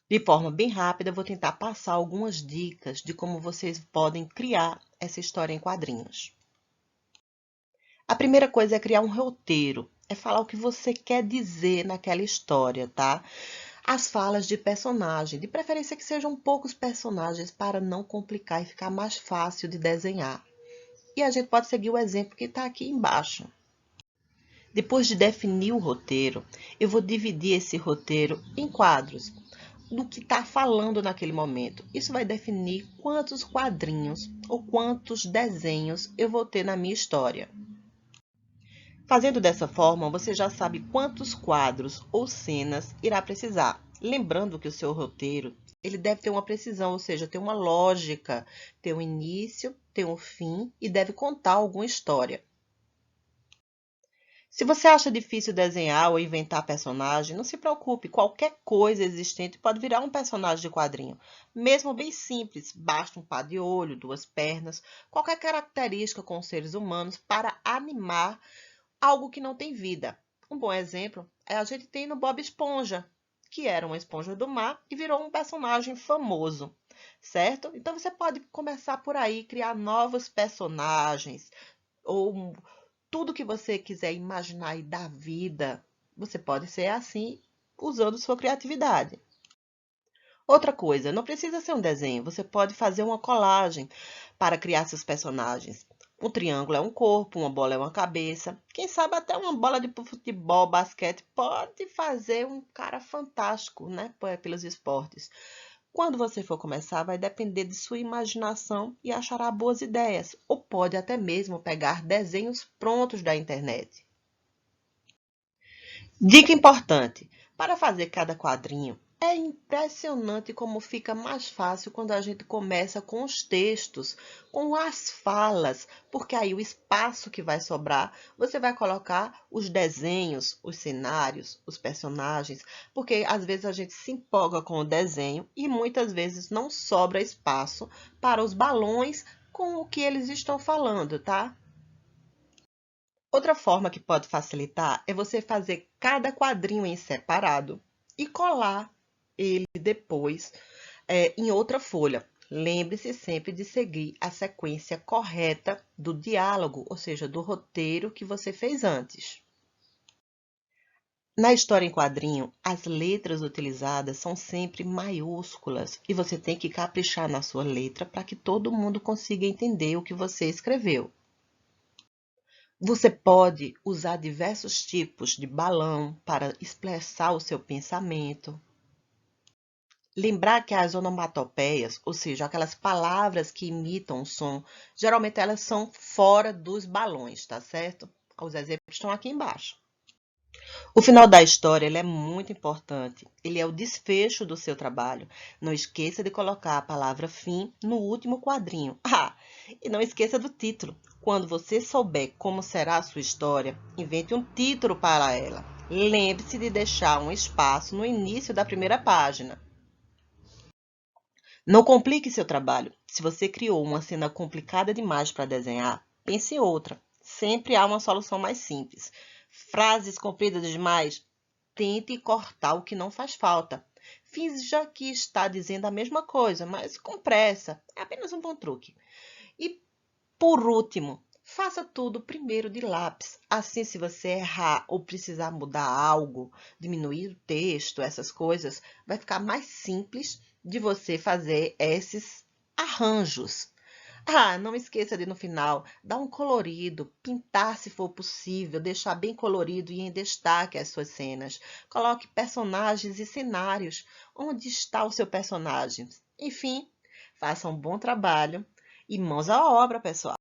De forma bem rápida, eu vou tentar passar algumas dicas de como vocês podem criar essa história em quadrinhos. A primeira coisa é criar um roteiro, é falar o que você quer dizer naquela história, tá? As falas de personagem, de preferência que sejam poucos personagens para não complicar e ficar mais fácil de desenhar. E a gente pode seguir o exemplo que está aqui embaixo. Depois de definir o roteiro, eu vou dividir esse roteiro em quadros, do que está falando naquele momento. Isso vai definir quantos quadrinhos ou quantos desenhos eu vou ter na minha história. Fazendo dessa forma, você já sabe quantos quadros ou cenas irá precisar. Lembrando que o seu roteiro ele deve ter uma precisão, ou seja, ter uma lógica, ter um início, ter um fim e deve contar alguma história. Se você acha difícil desenhar ou inventar personagem, não se preocupe, qualquer coisa existente pode virar um personagem de quadrinho. Mesmo bem simples, basta um par de olho, duas pernas, qualquer característica com os seres humanos para animar algo que não tem vida. Um bom exemplo é a gente tem no Bob Esponja, que era uma esponja do mar e virou um personagem famoso, certo? Então você pode começar por aí, criar novos personagens ou tudo que você quiser imaginar e dar vida, você pode ser assim, usando sua criatividade. Outra coisa, não precisa ser um desenho, você pode fazer uma colagem para criar seus personagens. Um triângulo é um corpo, uma bola é uma cabeça. Quem sabe até uma bola de futebol, basquete, pode fazer um cara fantástico, né, pelos esportes. Quando você for começar, vai depender de sua imaginação e achará boas ideias, ou pode até mesmo pegar desenhos prontos da internet. Dica importante: para fazer cada quadrinho, é impressionante como fica mais fácil quando a gente começa com os textos, com as falas, porque aí o espaço que vai sobrar, você vai colocar os desenhos, os cenários, os personagens, porque às vezes a gente se empolga com o desenho e muitas vezes não sobra espaço para os balões com o que eles estão falando, tá? Outra forma que pode facilitar é você fazer cada quadrinho em separado e colar ele depois em outra folha. Lembre-se sempre de seguir a sequência correta do diálogo, ou seja, do roteiro que você fez antes. Na história em quadrinho, as letras utilizadas são sempre maiúsculas e você tem que caprichar na sua letra para que todo mundo consiga entender o que você escreveu. Você pode usar diversos tipos de balão para expressar o seu pensamento. Lembrar que as onomatopeias, ou seja, aquelas palavras que imitam o som, geralmente elas são fora dos balões, tá certo? Os exemplos estão aqui embaixo. O final da história ele é muito importante. Ele é o desfecho do seu trabalho. Não esqueça de colocar a palavra fim no último quadrinho. Ah, e não esqueça do título. Quando você souber como será a sua história, invente um título para ela. Lembre-se de deixar um espaço no início da primeira página. Não complique seu trabalho. Se você criou uma cena complicada demais para desenhar, pense em outra. Sempre há uma solução mais simples. Frases compridas demais? Tente cortar o que não faz falta. Finja que está dizendo a mesma coisa, mas com pressa. É apenas um bom truque. E, por último, faça tudo primeiro de lápis. Assim, se você errar ou precisar mudar algo, diminuir o texto, essas coisas, vai ficar mais simples de você fazer esses arranjos. Ah, não esqueça de no final dar um colorido, pintar se for possível, deixar bem colorido e em destaque as suas cenas. Coloque personagens e cenários. Onde está o seu personagem? Enfim, faça um bom trabalho e mãos à obra, pessoal.